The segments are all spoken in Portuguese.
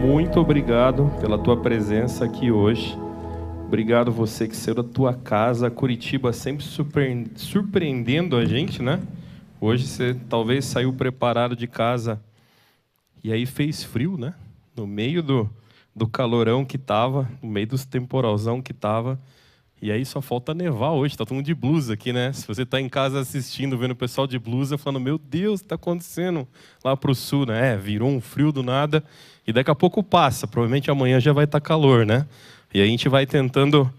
muito obrigado pela tua presença aqui hoje. Obrigado você que saiu da tua casa, Curitiba sempre surpreendendo a gente, né? Hoje você talvez saiu preparado de casa e aí fez frio, né? No meio do calorão que tava, no meio dos temporalzão que tava. E aí só falta nevar hoje, tá todo mundo de blusa aqui, né? Se você tá em casa assistindo, vendo o pessoal de blusa, falando, meu Deus, o que tá acontecendo lá pro sul, né? Virou um frio do nada e daqui a pouco passa, provavelmente amanhã já vai estar calor, né? E aí a gente vai tentando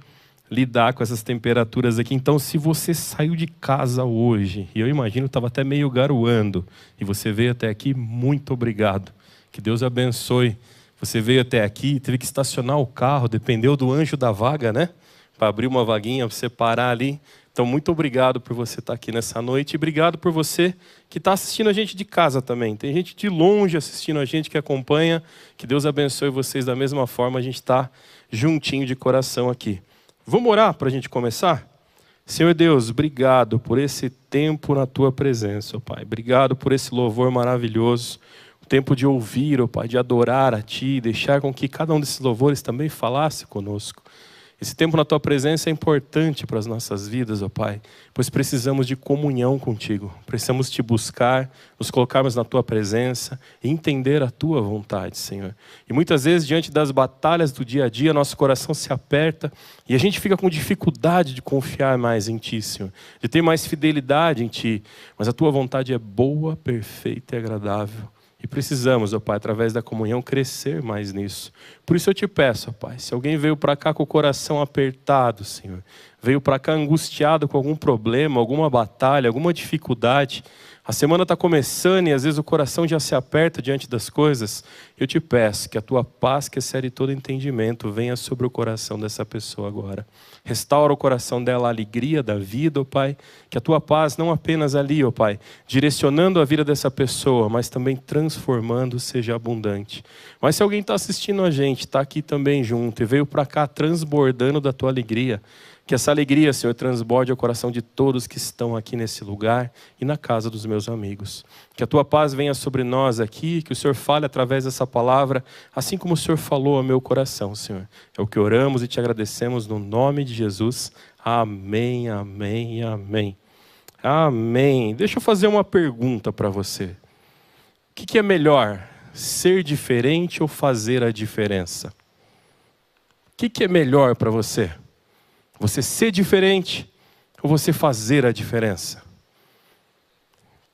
lidar com essas temperaturas aqui. Então, se você saiu de casa hoje, e eu imagino que estava até meio garoando, e você veio até aqui, muito obrigado. Que Deus abençoe. Você veio até aqui, teve que estacionar o carro, dependeu do anjo da vaga, né? Para abrir uma vaguinha, para você parar ali. Então, muito obrigado por você estar aqui nessa noite. E obrigado por você que está assistindo a gente de casa também. Tem gente de longe assistindo a gente que acompanha. Que Deus abençoe vocês da mesma forma. A gente está juntinho de coração aqui. Vamos orar para a gente começar? Senhor Deus, obrigado por esse tempo na Tua presença, ó Pai. Obrigado por esse louvor maravilhoso. O tempo de ouvir, ó Pai, de adorar a Ti. Deixar com que cada um desses louvores também falasse conosco. Esse tempo na Tua presença é importante para as nossas vidas, ó Pai, pois precisamos de comunhão contigo. Precisamos Te buscar, nos colocarmos na Tua presença e entender a Tua vontade, Senhor. E muitas vezes, diante das batalhas do dia a dia, nosso coração se aperta e a gente fica com dificuldade de confiar mais em Ti, Senhor. De ter mais fidelidade em Ti. Mas a Tua vontade é boa, perfeita e agradável. E precisamos, ó Pai, através da comunhão, crescer mais nisso. Por isso eu te peço, ó Pai, se alguém veio para cá com o coração apertado, Senhor, veio para cá angustiado com algum problema, alguma batalha, alguma dificuldade, a semana está começando e às vezes o coração já se aperta diante das coisas, eu te peço que a Tua paz, que excede todo entendimento, venha sobre o coração dessa pessoa agora. Restaura o coração dela a alegria da vida, ó Pai, que a Tua paz não apenas ali, ó Pai, direcionando a vida dessa pessoa, mas também transformando, seja abundante. Mas se alguém está assistindo a gente, está aqui também junto e veio para cá transbordando da Tua alegria, que essa alegria, Senhor, transborde ao coração de todos que estão aqui nesse lugar e na casa dos meus amigos. Que a Tua paz venha sobre nós aqui, que o Senhor fale através dessa palavra, assim como o Senhor falou ao meu coração, Senhor. É o que oramos e Te agradecemos no nome de Jesus. Amém, amém, amém. Amém. Deixa eu fazer uma pergunta para você. O que é melhor, ser diferente ou fazer a diferença? O que é melhor para você? Você ser diferente ou você fazer a diferença?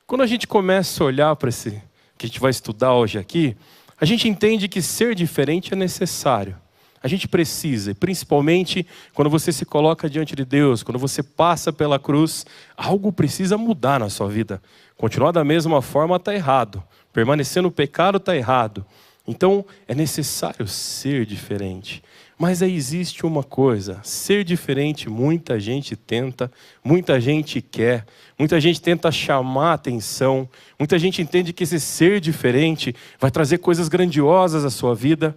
Quando a gente começa a olhar para esse que a gente vai estudar hoje aqui, a gente entende que ser diferente é necessário. A gente precisa, e principalmente quando você se coloca diante de Deus, quando você passa pela cruz, algo precisa mudar na sua vida. Continuar da mesma forma está errado. Permanecer no pecado está errado. Então é necessário ser diferente. Mas aí existe uma coisa, ser diferente muita gente tenta, muita gente quer, muita gente tenta chamar a atenção, muita gente entende que esse ser diferente vai trazer coisas grandiosas à sua vida,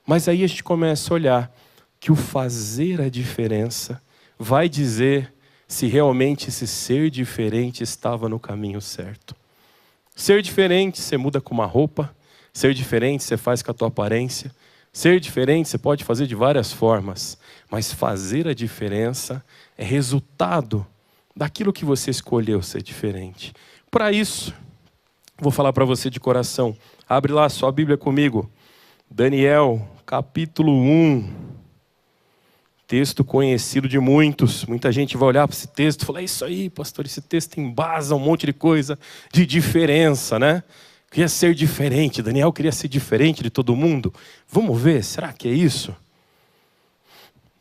mas aí a gente começa a olhar que o fazer a diferença vai dizer se realmente esse ser diferente estava no caminho certo. Ser diferente, você muda com uma roupa, ser diferente, você faz com a tua aparência. Ser diferente você pode fazer de várias formas, mas fazer a diferença é resultado daquilo que você escolheu ser diferente. Para isso, vou falar para você de coração. Abre lá a sua Bíblia comigo. Daniel, capítulo 1. Texto conhecido de muitos. Muita gente vai olhar para esse texto e falar, é isso aí, pastor, esse texto embasa um monte de coisa de diferença, né? Queria ser diferente, Daniel queria ser diferente de todo mundo. Vamos ver, será que é isso?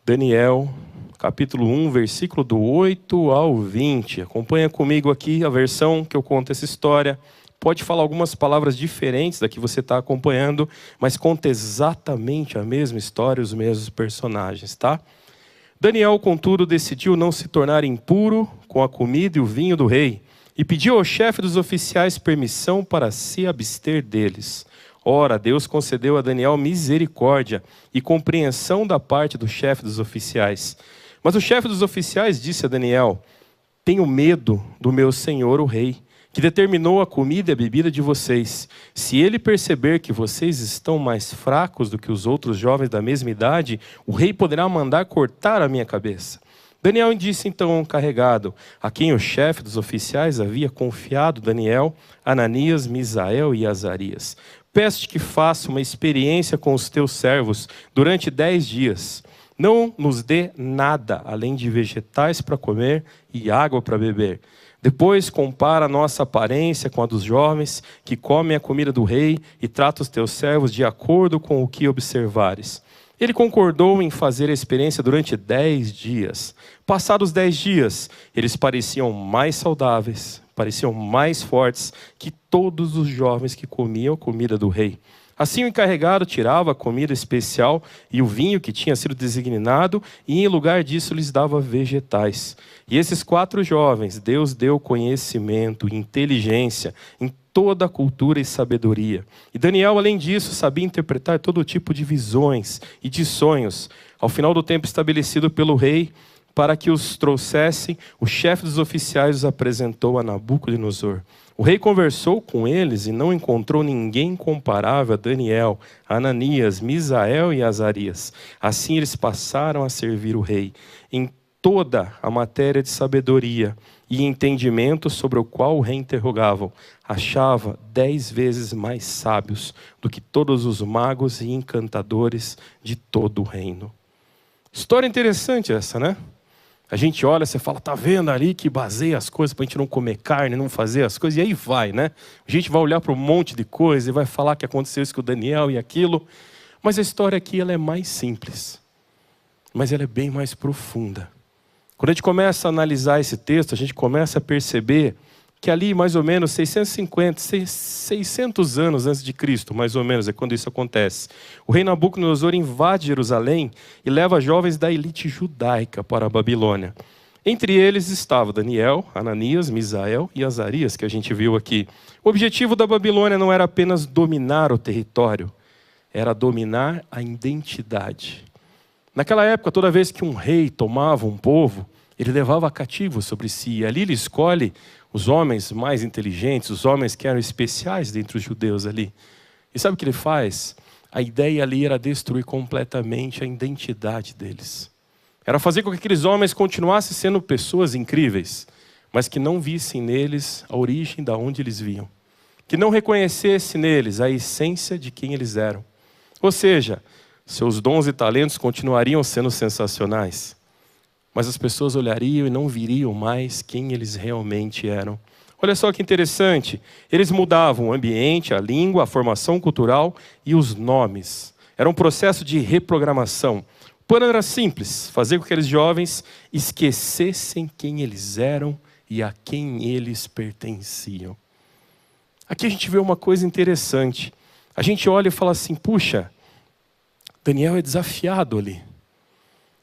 Daniel, capítulo 1, versículo do 8 ao 20. Acompanha comigo aqui a versão que eu conto essa história. Pode falar algumas palavras diferentes da que você está acompanhando, mas conta exatamente a mesma história, os mesmos personagens, tá? Daniel, contudo, decidiu não se tornar impuro com a comida e o vinho do rei, e pediu ao chefe dos oficiais permissão para se abster deles. Ora, Deus concedeu a Daniel misericórdia e compreensão da parte do chefe dos oficiais. Mas o chefe dos oficiais disse a Daniel, tenho medo do meu senhor o rei, que determinou a comida e a bebida de vocês. Se ele perceber que vocês estão mais fracos do que os outros jovens da mesma idade, o rei poderá mandar cortar a minha cabeça. Daniel disse então ao encarregado, a quem o chefe dos oficiais havia confiado Daniel, Ananias, Misael e Azarias: peço-te que faça uma experiência com os teus servos durante 10 dias. Não nos dê nada, além de vegetais para comer e água para beber. Depois compara a nossa aparência com a dos jovens, que comem a comida do rei, e trata os teus servos de acordo com o que observares. Ele concordou em fazer a experiência durante 10 dias. Passados 10 dias, eles pareciam mais saudáveis, pareciam mais fortes que todos os jovens que comiam a comida do rei. Assim o encarregado tirava a comida especial e o vinho que tinha sido designado, e em lugar disso lhes dava vegetais. E esses 4 jovens, Deus deu conhecimento e inteligência em toda a cultura e sabedoria. E Daniel, além disso, sabia interpretar todo tipo de visões e de sonhos. Ao final do tempo estabelecido pelo rei, para que os trouxessem, o chefe dos oficiais os apresentou a Nabucodonosor. O rei conversou com eles e não encontrou ninguém comparável a Daniel, Ananias, Misael e Azarias. Assim eles passaram a servir o rei em toda a matéria de sabedoria e entendimento sobre o qual o rei interrogavam. Achava 10 vezes mais sábios do que todos os magos e encantadores de todo o reino. História interessante essa, né? A gente olha, você fala, tá vendo ali que baseia as coisas para a gente não comer carne, não fazer as coisas, e aí vai, né? A gente vai olhar para um monte de coisa e vai falar que aconteceu isso com o Daniel e aquilo, mas a história aqui ela é mais simples, mas ela é bem mais profunda. Quando a gente começa a analisar esse texto, a gente começa a perceber que ali mais ou menos 600 anos antes de Cristo, mais ou menos, é quando isso acontece. O rei Nabucodonosor invade Jerusalém e leva jovens da elite judaica para a Babilônia. Entre eles estava Daniel, Ananias, Misael e Azarias, que a gente viu aqui. O objetivo da Babilônia não era apenas dominar o território, era dominar a identidade. Naquela época, toda vez que um rei tomava um povo, ele levava cativos sobre si. E ali ele escolhe os homens mais inteligentes, os homens que eram especiais dentre os judeus ali. E sabe o que ele faz? A ideia ali era destruir completamente a identidade deles. Era fazer com que aqueles homens continuassem sendo pessoas incríveis, mas que não vissem neles a origem da onde eles vinham. Que não reconhecesse neles a essência de quem eles eram. Ou seja, seus dons e talentos continuariam sendo sensacionais, mas as pessoas olhariam e não viriam mais quem eles realmente eram. Olha só que interessante, eles mudavam o ambiente, a língua, a formação cultural e os nomes. Era um processo de reprogramação. O plano era simples, fazer com que aqueles jovens esquecessem quem eles eram e a quem eles pertenciam. Aqui a gente vê uma coisa interessante. A gente olha e fala assim, puxa, Daniel é desafiado ali.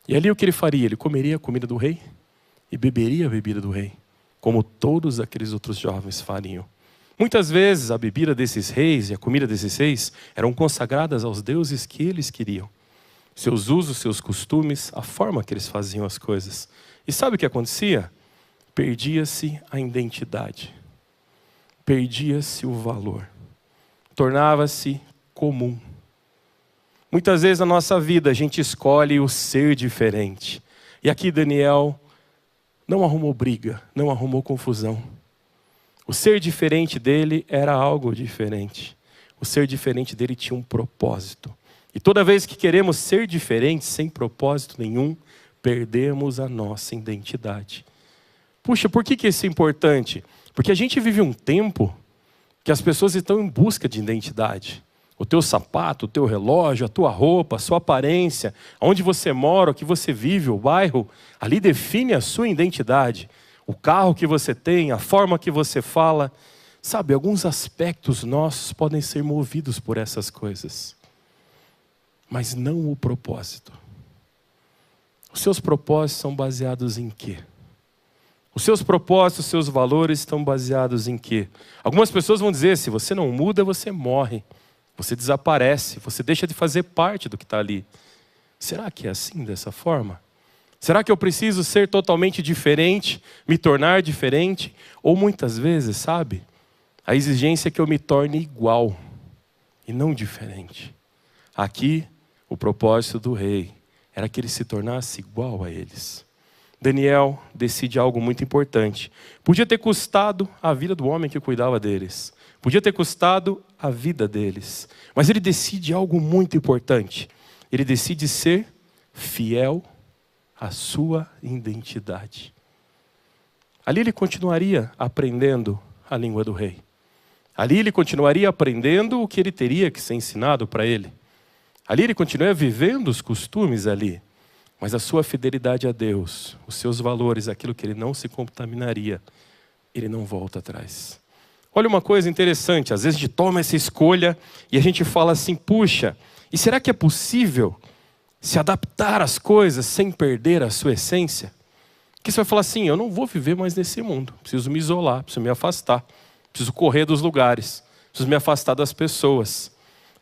E ali o que ele faria? Ele comeria a comida do rei e beberia a bebida do rei, como todos aqueles outros jovens fariam. Muitas vezes a bebida desses reis e a comida desses reis eram consagradas aos deuses que eles queriam. Seus usos, seus costumes, a forma que eles faziam as coisas. E sabe o que acontecia? Perdia-se a identidade. Perdia-se o valor. Tornava-se comum. Muitas vezes na nossa vida a gente escolhe o ser diferente. E aqui Daniel não arrumou briga, não arrumou confusão. O ser diferente dele era algo diferente. O ser diferente dele tinha um propósito. E toda vez que queremos ser diferentes, sem propósito nenhum, perdemos a nossa identidade. Puxa, por que isso é importante? Porque a gente vive um tempo que as pessoas estão em busca de identidade. O teu sapato, o teu relógio, a tua roupa, a sua aparência, onde você mora, o que você vive, o bairro, ali define a sua identidade. O carro que você tem, a forma que você fala. Sabe, alguns aspectos nossos podem ser movidos por essas coisas. Mas não o propósito. Os seus propósitos são baseados em quê? Os seus propósitos, os seus valores estão baseados em quê? Algumas pessoas vão dizer, se você não muda, você morre. Você desaparece, você deixa de fazer parte do que está ali. Será que é assim, dessa forma? Será que eu preciso ser totalmente diferente, me tornar diferente? Ou muitas vezes, sabe, a exigência é que eu me torne igual e não diferente. Aqui, o propósito do rei era que ele se tornasse igual a eles. Daniel decide algo muito importante. Podia ter custado a vida do homem que cuidava deles. Podia ter custado a vida deles. Mas ele decide algo muito importante. Ele decide ser fiel à sua identidade. Ali ele continuaria aprendendo a língua do rei. Ali ele continuaria aprendendo o que ele teria que ser ensinado para ele. Ali ele continuaria vivendo os costumes ali. Mas a sua fidelidade a Deus, os seus valores, aquilo que ele não se contaminaria, ele não volta atrás. Olha uma coisa interessante, às vezes a gente toma essa escolha e a gente fala assim, puxa, e será que é possível se adaptar às coisas sem perder a sua essência? Porque você vai falar assim, eu não vou viver mais nesse mundo, preciso me isolar, preciso me afastar, preciso correr dos lugares, preciso me afastar das pessoas.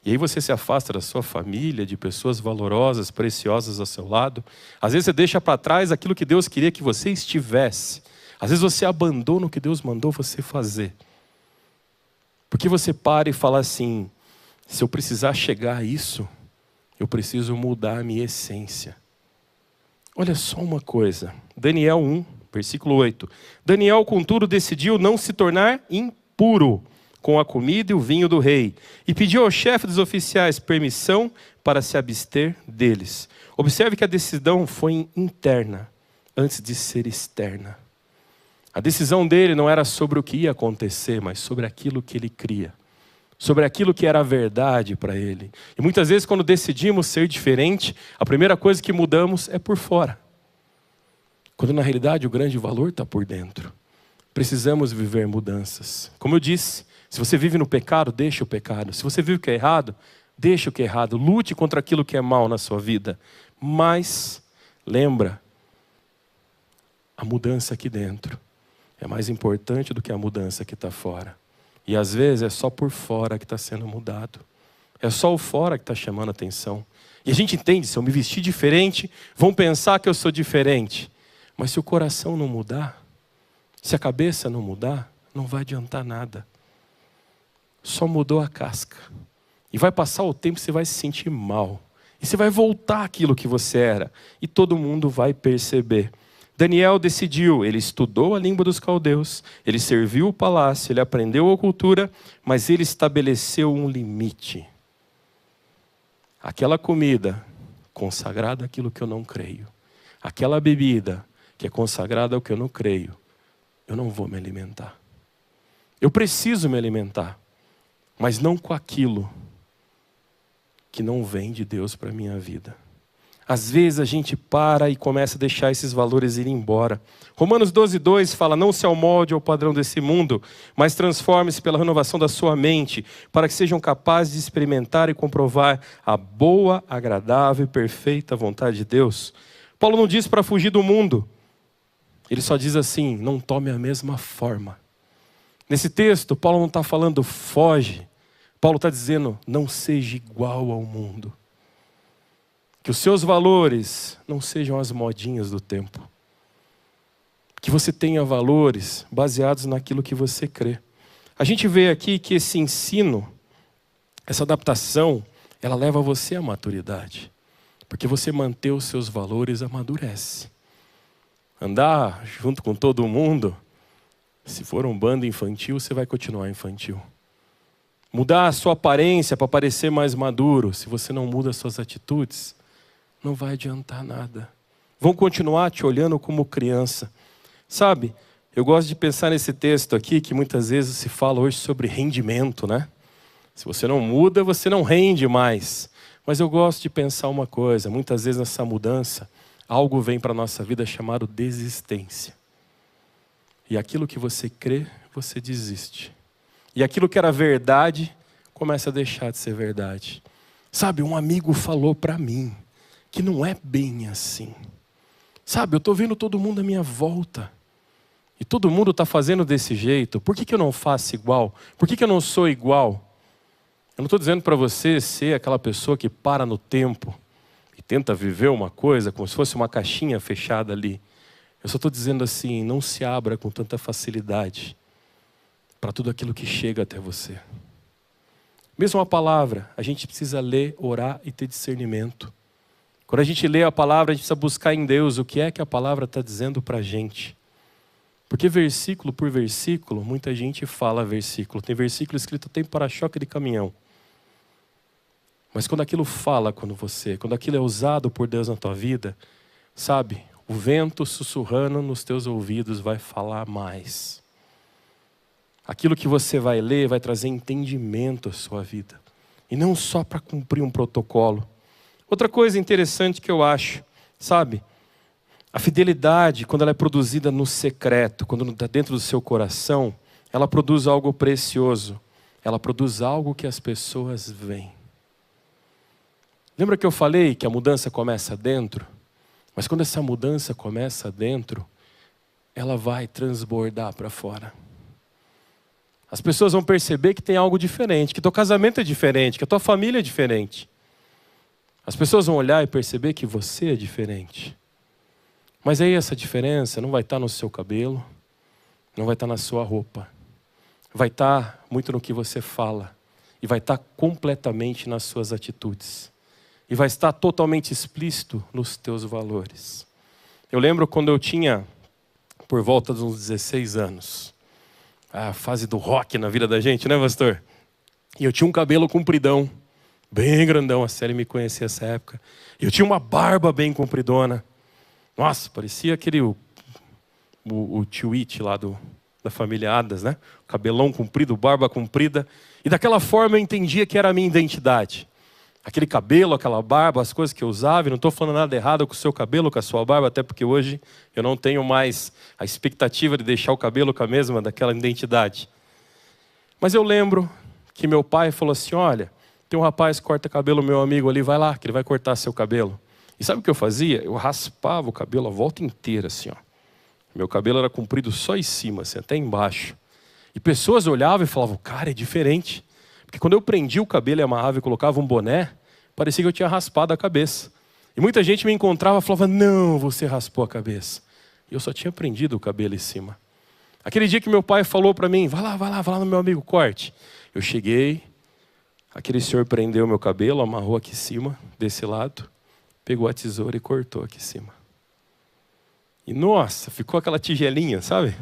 E aí você se afasta da sua família, de pessoas valorosas, preciosas ao seu lado. Às vezes você deixa para trás aquilo que Deus queria que você estivesse. Às vezes você abandona o que Deus mandou você fazer. Porque você para e fala assim, se eu precisar chegar a isso, eu preciso mudar a minha essência. Olha só uma coisa, Daniel 1, versículo 8. Daniel, contudo, decidiu não se tornar impuro com a comida e o vinho do rei, e pediu ao chefe dos oficiais permissão para se abster deles. Observe que a decisão foi interna, antes de ser externa. A decisão dele não era sobre o que ia acontecer, mas sobre aquilo que ele cria, sobre aquilo que era a verdade para ele. E muitas vezes quando decidimos ser diferente, a primeira coisa que mudamos é por fora. Quando na realidade o grande valor está por dentro. Precisamos viver mudanças. Como eu disse, se você vive no pecado, deixa o pecado. Se você vive o que é errado, deixa o que é errado. Lute contra aquilo que é mal na sua vida. Mas, lembra, a mudança aqui dentro é mais importante do que a mudança que está fora. E às vezes é só por fora que está sendo mudado. É só o fora que está chamando a atenção. E a gente entende, se eu me vestir diferente, vão pensar que eu sou diferente. Mas se o coração não mudar, se a cabeça não mudar, não vai adiantar nada. Só mudou a casca. E vai passar o tempo e você vai se sentir mal. E você vai voltar àquilo que você era. E todo mundo vai perceber. Daniel decidiu, ele estudou a língua dos caldeus, ele serviu o palácio, ele aprendeu a cultura, mas ele estabeleceu um limite. Aquela comida consagrada àquilo que eu não creio. Aquela bebida que é consagrada ao que eu não creio. Eu não vou me alimentar. Eu preciso me alimentar. Mas não com aquilo que não vem de Deus para a minha vida. Às vezes a gente para e começa a deixar esses valores ir embora. Romanos 12:2 fala, não se amolde ao padrão desse mundo, mas transforme-se pela renovação da sua mente, para que sejam capazes de experimentar e comprovar a boa, agradável e perfeita vontade de Deus. Paulo não diz para fugir do mundo. Ele só diz assim, não tome a mesma forma. Nesse texto, Paulo não está falando foge. Paulo está dizendo, não seja igual ao mundo. Que os seus valores não sejam as modinhas do tempo. Que você tenha valores baseados naquilo que você crê. A gente vê aqui que esse ensino, essa adaptação, ela leva você à maturidade. Porque você manter os seus valores amadurece. Andar junto com todo mundo, se for um bando infantil, você vai continuar infantil. Mudar a sua aparência para parecer mais maduro, se você não muda as suas atitudes, não vai adiantar nada. Vão continuar te olhando como criança. Sabe, eu gosto de pensar nesse texto aqui, que muitas vezes se fala hoje sobre rendimento, né? Se você não muda, você não rende mais. Mas eu gosto de pensar uma coisa, muitas vezes nessa mudança, algo vem para a nossa vida chamado desistência. E aquilo que você crê, você desiste. E aquilo que era verdade, começa a deixar de ser verdade. Sabe, um amigo falou para mim que não é bem assim. Sabe, eu estou vendo todo mundo à minha volta. E todo mundo está fazendo desse jeito. Por que eu não faço igual? Por que eu não sou igual? Eu não estou dizendo para você ser aquela pessoa que para no tempo e tenta viver uma coisa como se fosse uma caixinha fechada ali. Eu só estou dizendo assim, não se abra com tanta facilidade para tudo aquilo que chega até você. Mesmo a palavra, a gente precisa ler, orar e ter discernimento. Quando a gente lê a palavra, a gente precisa buscar em Deus o que é que a palavra está dizendo para a gente. Porque versículo por versículo, muita gente fala versículo. Tem versículo escrito até em para-choque de caminhão. Mas quando aquilo fala quando aquilo é usado por Deus na tua vida, sabe, o vento sussurrando nos teus ouvidos vai falar mais. Aquilo que você vai ler vai trazer entendimento à sua vida. E não só para cumprir um protocolo. Outra coisa interessante que eu acho, sabe, a fidelidade, quando ela é produzida no secreto, quando está dentro do seu coração, ela produz algo precioso. Ela produz algo que as pessoas veem. Lembra que eu falei que a mudança começa dentro? Mas quando essa mudança começa dentro, ela vai transbordar para fora. As pessoas vão perceber que tem algo diferente, que teu casamento é diferente, que a tua família é diferente. As pessoas vão olhar e perceber que você é diferente. Mas aí essa diferença não vai estar no seu cabelo, não vai estar na sua roupa. Vai estar muito no que você fala. E vai estar completamente nas suas atitudes. E vai estar totalmente explícito nos teus valores. Eu lembro quando eu tinha por volta de uns 16 anos. A fase do rock na vida da gente, né, pastor? E eu tinha um cabelo compridão, bem grandão. A Célia me conhecia nessa época. Eu tinha uma barba bem compridona. Nossa, parecia aquele o tio It lá da família Adas, né? Cabelão comprido, barba comprida. E daquela forma eu entendia que era a minha identidade. Aquele cabelo, aquela barba, as coisas que eu usava. E não estou falando nada errado com o seu cabelo, com a sua barba, até porque hoje eu não tenho mais a expectativa de deixar o cabelo com a mesma daquela identidade. Mas eu lembro que meu pai falou assim, olha, tem um rapaz que corta cabelo, meu amigo ali, vai lá, que ele vai cortar seu cabelo. E sabe o que eu fazia? Eu raspava o cabelo a volta inteira, assim, ó. Meu cabelo era comprido só em cima, assim, até embaixo. E pessoas olhavam e falavam, cara, é diferente. Porque quando eu prendia o cabelo e amarrava e colocava um boné, parecia que eu tinha raspado a cabeça. E muita gente me encontrava e falava, não, você raspou a cabeça. E eu só tinha prendido o cabelo em cima. Aquele dia que meu pai falou para mim, vai lá no meu amigo, corte. Eu cheguei, aquele senhor prendeu meu cabelo, amarrou aqui em cima, desse lado, pegou a tesoura e cortou aqui em cima. E nossa, ficou aquela tigelinha, sabe?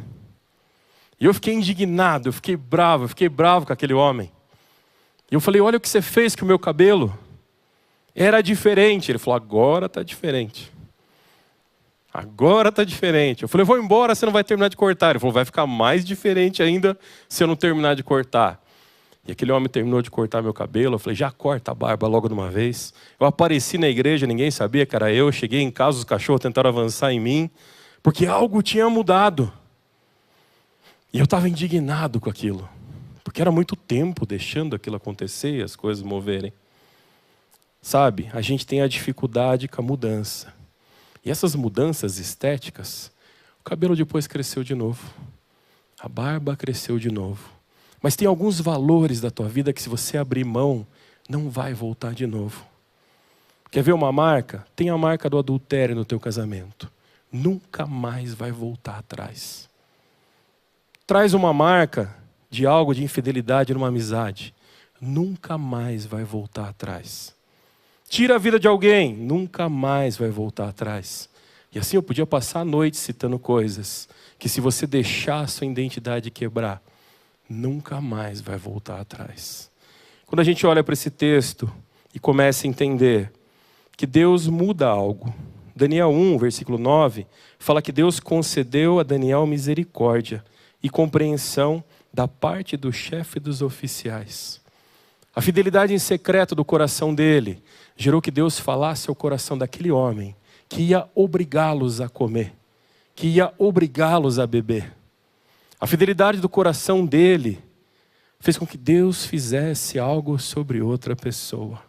E eu fiquei indignado, eu fiquei bravo com aquele homem. E eu falei, olha o que você fez com o meu cabelo. Era diferente. Ele falou, agora está diferente. Agora está diferente. Eu falei, vou embora, você não vai terminar de cortar. Ele falou, vai ficar mais diferente ainda se eu não terminar de cortar. E aquele homem terminou de cortar meu cabelo. Eu falei, já corta a barba logo de uma vez. Eu apareci na igreja, ninguém sabia que era eu. Cheguei em casa, os cachorros tentaram avançar em mim. Porque algo tinha mudado. E eu estava indignado com aquilo. Porque era muito tempo deixando aquilo acontecer e as coisas moverem. Sabe, a gente tem a dificuldade com a mudança. E essas mudanças estéticas, o cabelo depois cresceu de novo. A barba cresceu de novo. Mas tem alguns valores da tua vida que se você abrir mão, não vai voltar de novo. Quer ver uma marca? Tem a marca do adultério no teu casamento. Nunca mais vai voltar atrás. Traz uma marca de algo de infidelidade numa amizade. Nunca mais vai voltar atrás. Tira a vida de alguém, nunca mais vai voltar atrás. E assim eu podia passar a noite citando coisas que se você deixar a sua identidade quebrar, nunca mais vai voltar atrás. Quando a gente olha para esse texto e começa a entender que Deus muda algo. Daniel 1, versículo 9, fala que Deus concedeu a Daniel misericórdia e compreensão da parte do chefe dos oficiais. A fidelidade em secreto do coração dele gerou que Deus falasse ao coração daquele homem que ia obrigá-los a comer, que ia obrigá-los a beber. A fidelidade do coração dele fez com que Deus fizesse algo sobre outra pessoa.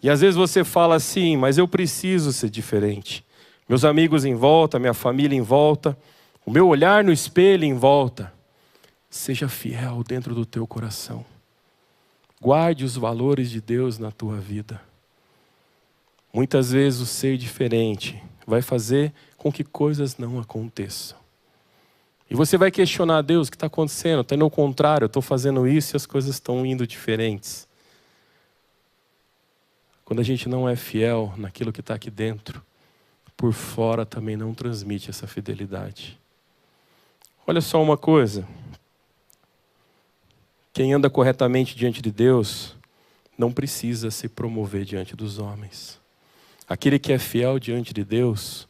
E às vezes você fala assim, mas eu preciso ser diferente. Meus amigos em volta, minha família em volta, o meu olhar no espelho em volta. Seja fiel dentro do teu coração. Guarde os valores de Deus na tua vida. Muitas vezes o ser diferente vai fazer com que coisas não aconteçam. E você vai questionar: Deus, o que está acontecendo? Está indo ao contrário, eu estou fazendo isso e as coisas estão indo diferentes. Quando a gente não é fiel naquilo que está aqui dentro, por fora também não transmite essa fidelidade. Olha só uma coisa. Quem anda corretamente diante de Deus não precisa se promover diante dos homens. Aquele que é fiel diante de Deus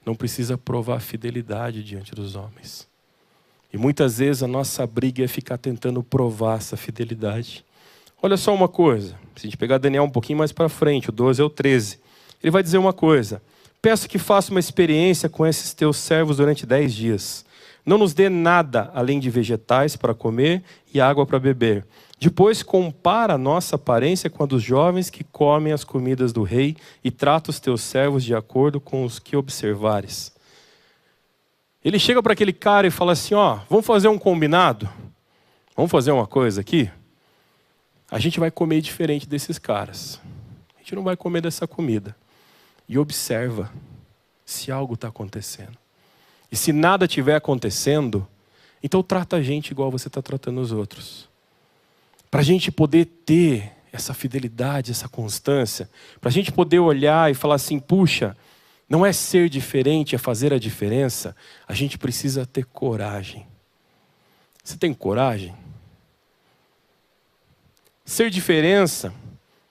não precisa provar fidelidade diante dos homens. E muitas vezes a nossa briga é ficar tentando provar essa fidelidade. Olha só uma coisa, se a gente pegar Daniel um pouquinho mais para frente, o 12 ao 13, ele vai dizer uma coisa: peço que faça uma experiência com esses teus servos durante 10 dias. Não nos dê nada além de vegetais para comer e água para beber. Depois compara a nossa aparência com a dos jovens que comem as comidas do rei e trata os teus servos de acordo com os que observares. Ele chega para aquele cara e fala assim: ó, vamos fazer um combinado? Vamos fazer uma coisa aqui? A gente vai comer diferente desses caras. A gente não vai comer dessa comida. E observa se algo está acontecendo. E se nada estiver acontecendo, então trata a gente igual você está tratando os outros. Para a gente poder ter essa fidelidade, essa constância, para a gente poder olhar e falar assim: puxa, não é ser diferente, é fazer a diferença. A gente precisa ter coragem. Você tem coragem? Ser diferença,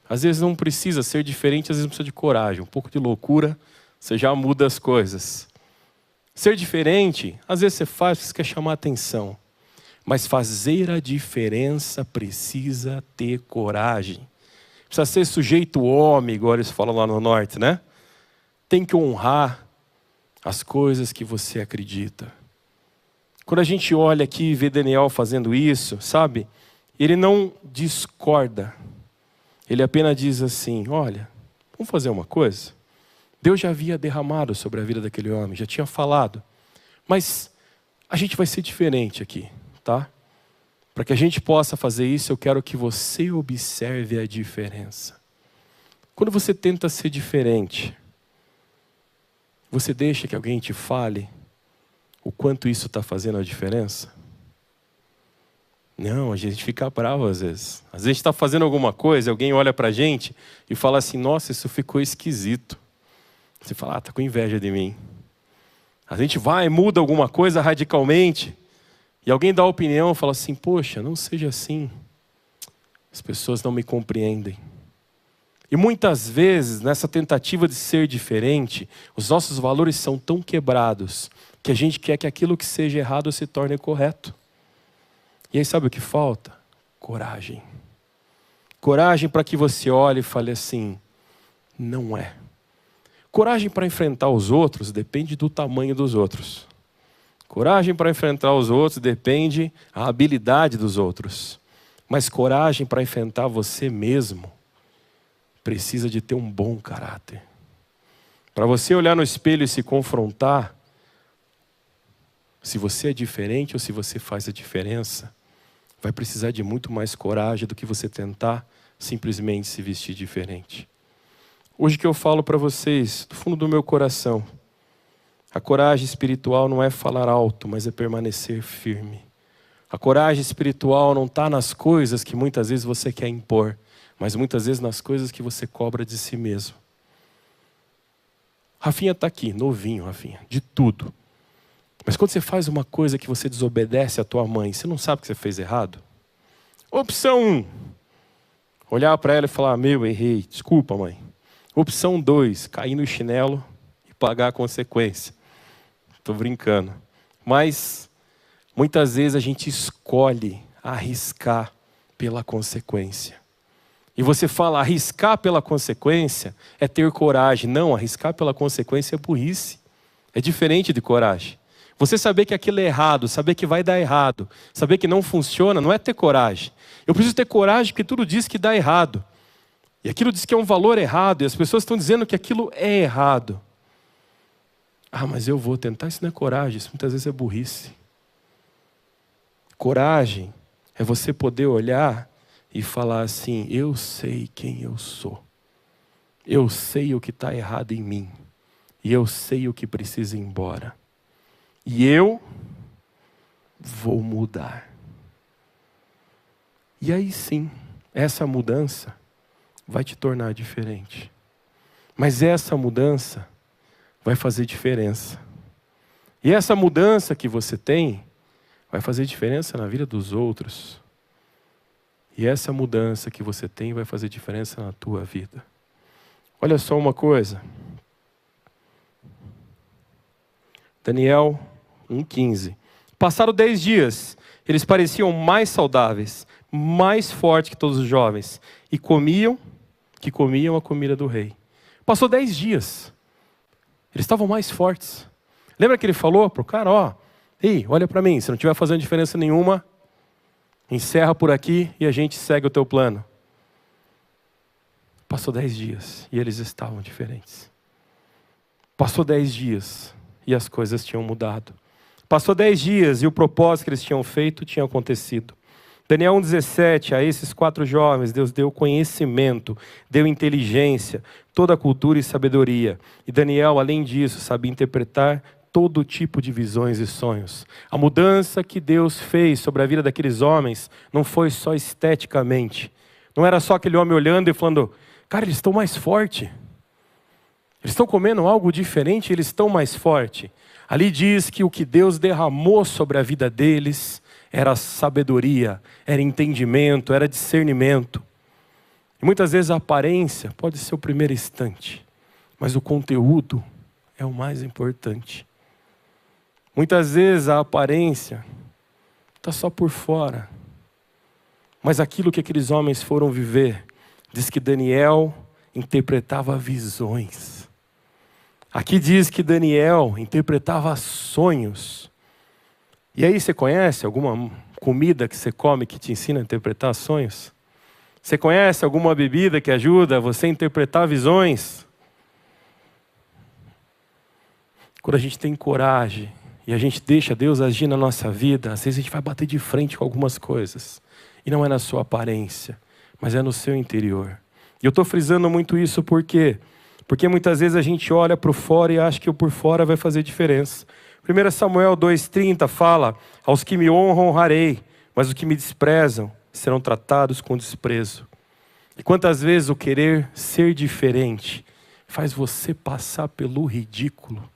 às vezes não precisa ser diferente, às vezes precisa de coragem. Um pouco de loucura, você já muda as coisas. Ser diferente, às vezes você faz porque você quer chamar a atenção. Mas fazer a diferença precisa ter coragem. Precisa ser sujeito homem, igual eles falam lá no norte, né? Tem que honrar as coisas que você acredita. Quando a gente olha aqui e vê Daniel fazendo isso, sabe? Ele não discorda. Ele apenas diz assim: olha, vamos fazer uma coisa? Deus já havia derramado sobre a vida daquele homem, já tinha falado. Mas a gente vai ser diferente aqui, tá? Para que a gente possa fazer isso, eu quero que você observe a diferença. Quando você tenta ser diferente, você deixa que alguém te fale o quanto isso está fazendo a diferença? Não, a gente fica bravo às vezes. Às vezes a gente está fazendo alguma coisa, alguém olha para a gente e fala assim: nossa, isso ficou esquisito. Você fala: ah, está com inveja de mim. A gente vai e muda alguma coisa radicalmente e alguém dá opinião e fala assim: poxa, não seja assim. As pessoas não me compreendem. E muitas vezes, nessa tentativa de ser diferente, os nossos valores são tão quebrados que a gente quer que aquilo que seja errado se torne correto. E aí sabe o que falta? Coragem. Coragem para que você olhe e fale assim: não é. Coragem para enfrentar os outros depende do tamanho dos outros. Coragem para enfrentar os outros depende da habilidade dos outros. Mas coragem para enfrentar você mesmo precisa de ter um bom caráter. Para você olhar no espelho e se confrontar, se você é diferente ou se você faz a diferença, vai precisar de muito mais coragem do que você tentar simplesmente se vestir diferente. Hoje que eu falo para vocês, do fundo do meu coração, a coragem espiritual não é falar alto, mas é permanecer firme. A coragem espiritual não está nas coisas que muitas vezes você quer impor, mas muitas vezes nas coisas que você cobra de si mesmo. Rafinha está aqui, novinho, Rafinha, de tudo. Mas quando você faz uma coisa que você desobedece à tua mãe, você não sabe que você fez errado? Opção 1, olhar para ela e falar: meu, errei, desculpa, mãe. Opção 2, cair no chinelo e pagar a consequência. Estou brincando. Mas muitas vezes a gente escolhe arriscar pela consequência. E você fala: arriscar pela consequência é ter coragem. Não, arriscar pela consequência é burrice. É diferente de coragem. Você saber que aquilo é errado, saber que vai dar errado, saber que não funciona, não é ter coragem. Eu preciso ter coragem porque tudo diz que dá errado. E aquilo diz que é um valor errado, e as pessoas estão dizendo que aquilo é errado. Ah, mas eu vou tentar, isso não é coragem, isso muitas vezes é burrice. Coragem é você poder olhar e falar assim: eu sei quem eu sou. Eu sei o que está errado em mim. E eu sei o que precisa ir embora. E eu vou mudar. E aí sim, essa mudança vai te tornar diferente. Mas essa mudança vai fazer diferença. E essa mudança que você tem vai fazer diferença na vida dos outros. E essa mudança que você tem vai fazer diferença na tua vida. Olha só uma coisa. Daniel 1,15. Passaram 10 dias. Eles pareciam mais saudáveis, mais fortes que todos os jovens. E comiam a comida do rei. Passou 10 dias. Eles estavam mais fortes. Lembra que ele falou para o cara, ei, olha para mim, se não estiver fazendo diferença nenhuma, encerra por aqui e a gente segue o teu plano. Passou 10 dias e eles estavam diferentes. Passou 10 dias e as coisas tinham mudado. Passou 10 dias e o propósito que eles tinham feito tinha acontecido. Daniel 1,17, a esses 4 jovens, Deus deu conhecimento, deu inteligência, toda a cultura e sabedoria. E Daniel, além disso, sabia interpretar todo tipo de visões e sonhos. A mudança que Deus fez sobre a vida daqueles homens não foi só esteticamente. Não era só aquele homem olhando e falando, cara, eles estão mais fortes. Eles estão comendo algo diferente, eles estão mais fortes. Ali diz que o que Deus derramou sobre a vida deles era sabedoria, era entendimento, era discernimento. E muitas vezes a aparência pode ser o primeiro instante, mas o conteúdo é o mais importante. Muitas vezes a aparência está só por fora, mas aquilo que aqueles homens foram viver, diz que Daniel interpretava visões. Aqui diz que Daniel interpretava sonhos. E aí você conhece alguma comida que você come que te ensina a interpretar sonhos? Você conhece alguma bebida que ajuda você a interpretar visões? Quando a gente tem coragem e a gente deixa Deus agir na nossa vida, às vezes a gente vai bater de frente com algumas coisas. E não é na sua aparência, mas é no seu interior. E eu estou frisando muito isso por quê? Porque muitas vezes a gente olha para o fora e acha que o por fora vai fazer diferença. 1 Samuel 2,30 fala, aos que me honram honrarei, mas os que me desprezam serão tratados com desprezo. E quantas vezes o querer ser diferente faz você passar pelo ridículo?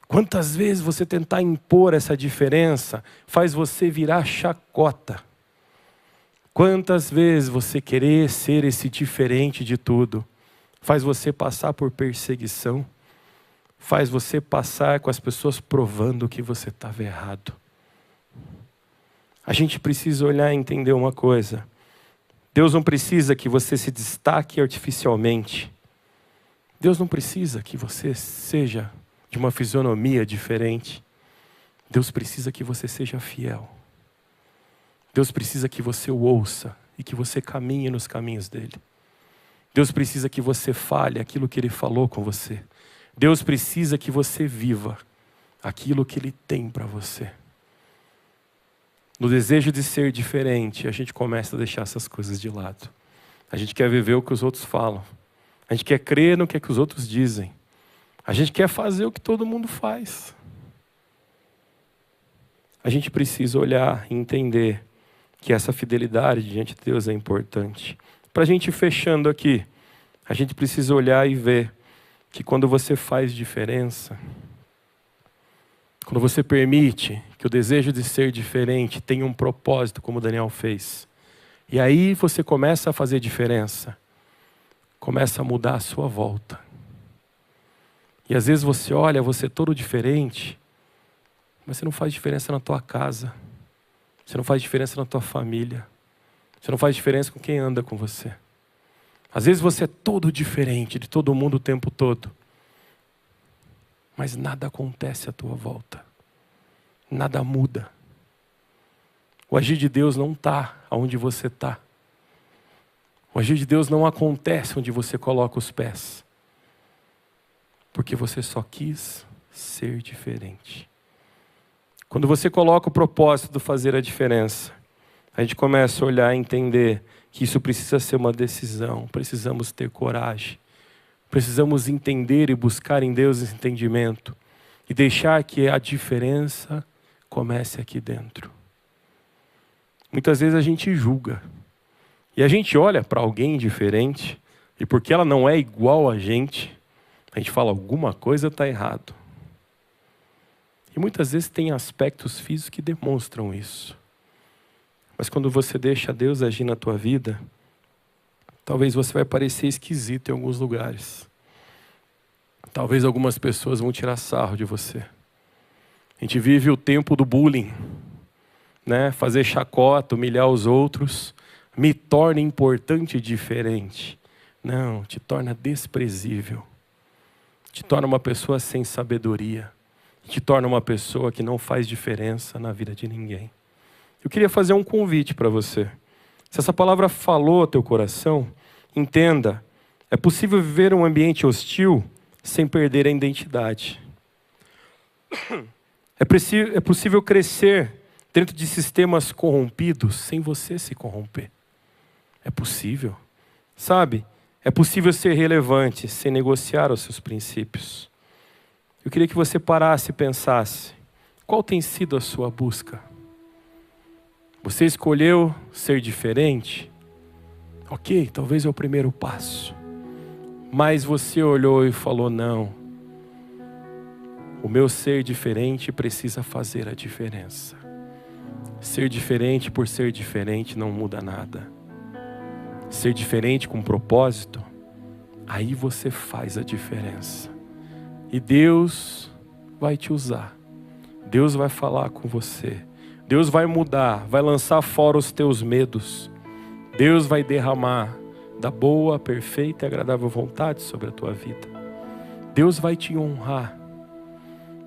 Quantas vezes você tentar impor essa diferença faz você virar chacota? Quantas vezes você querer ser esse diferente de tudo faz você passar por perseguição? Faz você passar com as pessoas provando que você estava errado. A gente precisa olhar e entender uma coisa. Deus não precisa que você se destaque artificialmente. Deus não precisa que você seja de uma fisionomia diferente. Deus precisa que você seja fiel. Deus precisa que você o ouça e que você caminhe nos caminhos dele. Deus precisa que você fale aquilo que ele falou com você. Deus precisa que você viva aquilo que ele tem para você. No desejo de ser diferente, a gente começa a deixar essas coisas de lado. A gente quer viver o que os outros falam. A gente quer crer no que os outros dizem. A gente quer fazer o que todo mundo faz. A gente precisa olhar e entender que essa fidelidade diante de Deus é importante. Para a gente ir fechando aqui, a gente precisa olhar e ver que quando você faz diferença, quando você permite que o desejo de ser diferente tenha um propósito, como Daniel fez, e aí você começa a fazer diferença, começa a mudar a sua volta. E às vezes você olha, você é todo diferente, mas você não faz diferença na tua casa, você não faz diferença na tua família, você não faz diferença com quem anda com você. Às vezes você é todo diferente de todo mundo o tempo todo. Mas nada acontece à tua volta. Nada muda. O agir de Deus não está onde você está. O agir de Deus não acontece onde você coloca os pés. Porque você só quis ser diferente. Quando você coloca o propósito de fazer a diferença, a gente começa a olhar e entender que isso precisa ser uma decisão. Precisamos ter coragem. Precisamos entender e buscar em Deus esse entendimento. E deixar que a diferença comece aqui dentro. Muitas vezes a gente julga. E a gente olha para alguém diferente. E porque ela não é igual a gente fala, alguma coisa está errado. E muitas vezes tem aspectos físicos que demonstram isso. Mas quando você deixa Deus agir na tua vida, talvez você vai parecer esquisito em alguns lugares. Talvez algumas pessoas vão tirar sarro de você. A gente vive o tempo do bullying, né? Fazer chacota, humilhar os outros, me torna importante e diferente. Não, te torna desprezível. Te torna uma pessoa sem sabedoria. Te torna uma pessoa que não faz diferença na vida de ninguém. Eu queria fazer um convite para você. Se essa palavra falou ao teu coração, entenda, é possível viver um ambiente hostil sem perder a identidade. É possível crescer dentro de sistemas corrompidos sem você se corromper. É possível. Sabe? É possível ser relevante sem negociar os seus princípios. Eu queria que você parasse e pensasse, qual tem sido a sua busca? Você escolheu ser diferente? Ok, talvez é o primeiro passo. Mas você olhou e falou, não. O meu ser diferente precisa fazer a diferença. Ser diferente por ser diferente não muda nada. Ser diferente com propósito, aí você faz a diferença. E Deus vai te usar. Deus vai falar com você. Deus vai mudar, vai lançar fora os teus medos. Deus vai derramar da boa, perfeita e agradável vontade sobre a tua vida. Deus vai te honrar.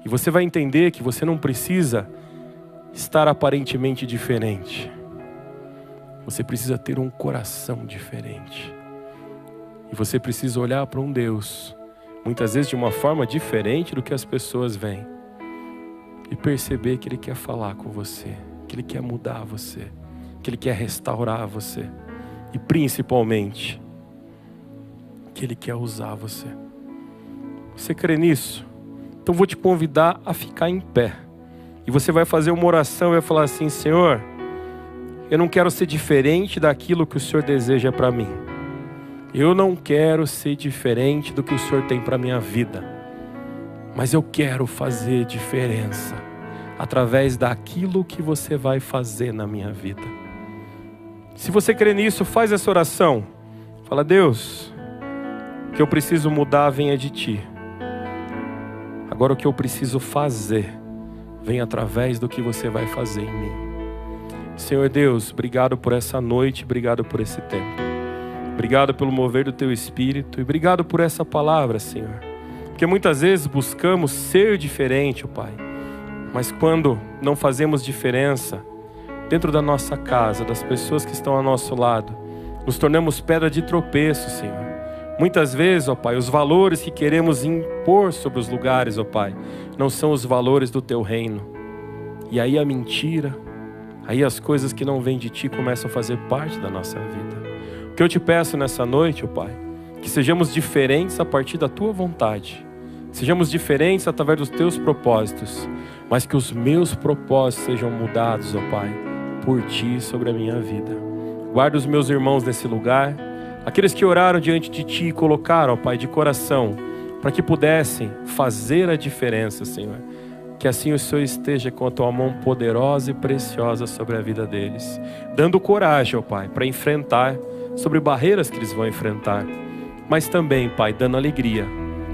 E você vai entender que você não precisa estar aparentemente diferente. Você precisa ter um coração diferente. E você precisa olhar para um Deus, muitas vezes de uma forma diferente do que as pessoas veem. E perceber que Ele quer falar com você, que Ele quer mudar você, que Ele quer restaurar você. E principalmente, que Ele quer usar você. Você crê nisso? Então vou te convidar a ficar em pé. E você vai fazer uma oração e vai falar assim, Senhor, eu não quero ser diferente daquilo que o Senhor deseja para mim. Eu não quero ser diferente do que o Senhor tem para a minha vida. Mas eu quero fazer diferença através daquilo que você vai fazer na minha vida. Se você crê nisso, faz essa oração. Fala, Deus, o que eu preciso mudar venha de Ti. Agora o que eu preciso fazer vem através do que você vai fazer em mim. Senhor Deus, obrigado por essa noite, obrigado por esse tempo. Obrigado pelo mover do Teu Espírito e obrigado por essa palavra, Senhor. Porque muitas vezes buscamos ser diferente, ó Pai. Mas quando não fazemos diferença dentro da nossa casa, das pessoas que estão ao nosso lado, nos tornamos pedra de tropeço, Senhor. Muitas vezes, ó Pai, os valores que queremos impor sobre os lugares, ó Pai, não são os valores do Teu reino. E aí a mentira, aí as coisas que não vêm de Ti começam a fazer parte da nossa vida. O que eu te peço nessa noite, ó Pai, que sejamos diferentes a partir da Tua vontade. Sejamos diferentes através dos Teus propósitos. Mas que os meus propósitos sejam mudados, ó Pai, por Ti sobre a minha vida. Guarda os meus irmãos nesse lugar. Aqueles que oraram diante de Ti e colocaram, ó Pai, de coração, para que pudessem fazer a diferença, Senhor. Que assim o Senhor esteja com a Tua mão poderosa e preciosa sobre a vida deles. Dando coragem, ó Pai, para enfrentar sobre barreiras que eles vão enfrentar. Mas também, Pai, dando alegria,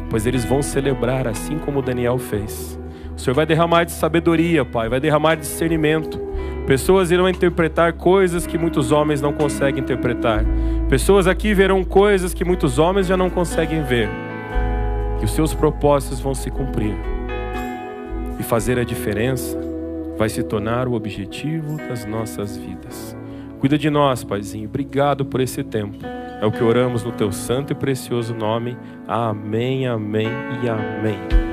pois eles vão celebrar assim como Daniel fez. O Senhor vai derramar de sabedoria, Pai, vai derramar de discernimento. Pessoas irão interpretar coisas que muitos homens não conseguem interpretar. Pessoas aqui verão coisas que muitos homens já não conseguem ver. E os Seus propósitos vão se cumprir. E fazer a diferença vai se tornar o objetivo das nossas vidas. Cuida de nós, Paizinho. Obrigado por esse tempo. É o que oramos no Teu santo e precioso nome. Amém, amém e amém.